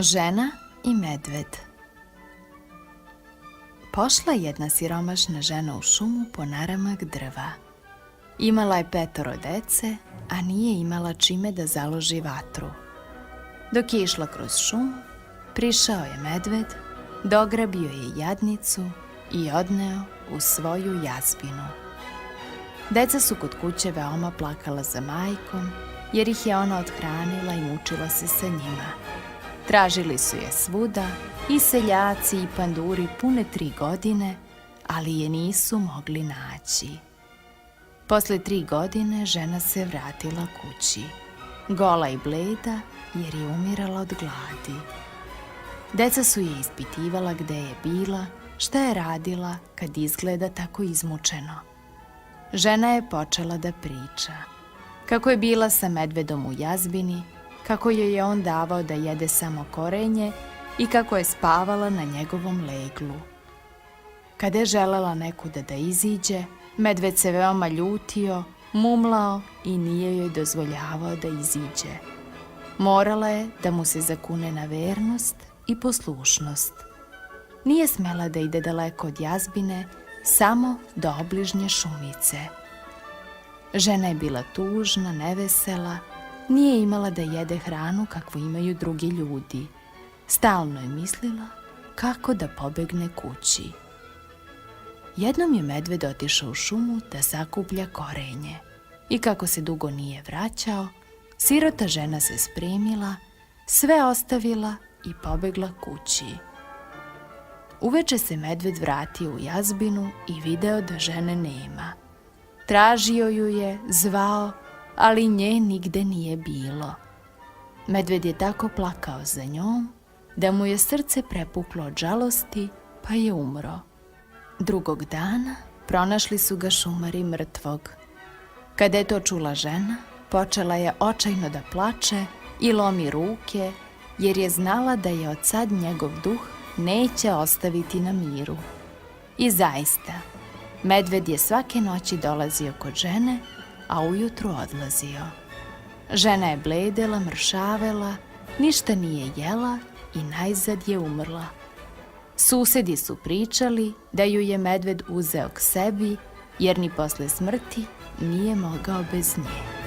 Žena i medved. Pošla jedna siromašna žena u šumu po naramak drva. Imala je 5 dece, a nije imala čime da založi vatru. Dok je išla kroz šumu, prišao je medved, dograbio je jadnicu i odneo u svoju jazbinu. Deca su kod kuće veoma plakala za majkom, jer ih je ona othranila i mučila se sa njima. Tražili su je svuda, i seljaci i panduri pune 3 godine, ali je nisu mogli naći. Posle 3 godine žena se vratila kući, gola i bleda jer je umirala od gladi. Deca su je ispitivala gde je bila, šta je radila kad izgleda tako izmučeno. Žena je počela da priča kako je bila sa medvedom u jazbini, kako joj je on davao da jede samo korenje i kako je spavala na njegovom leglu. Kada je želela nekuda da iziđe, medved se veoma ljutio, mumlao i nije joj dozvoljavao da iziđe. Morala je da mu se zakune na vernost i poslušnost. Nije smela da ide daleko od jazbine, samo do obližnje šumice. Žena je bila tužna, nevesela, nije imala da jede hranu kakvu imaju drugi ljudi. Stalno je mislila kako da pobegne kući. Jednom je medved otišao u šumu da sakuplja korenje i kako se dugo nije vraćao, sirota žena se spremila, sve ostavila i pobegla kući. Uveče se medved vratio u jazbinu i video da žene nema. Tražio ju je, zvao, ali nje nigde nije bilo. Medved je tako plakao za njom da mu je srce prepuklo od žalosti, pa je umro. Drugog dana pronašli su ga šumari mrtvog. Kada je to čula žena, počela je očajno da plače i lomi ruke, jer je znala da je od sad njegov duh neće ostaviti na miru. I zaista, medved je svake noći dolazio kod žene, a ujutru odlazio. Žena je bledela, mršavela, ništa nije jela i najzad je umrla. Susedi su pričali da ju je medved uzeo k sebi, jer ni posle smrti nije mogao bez nje.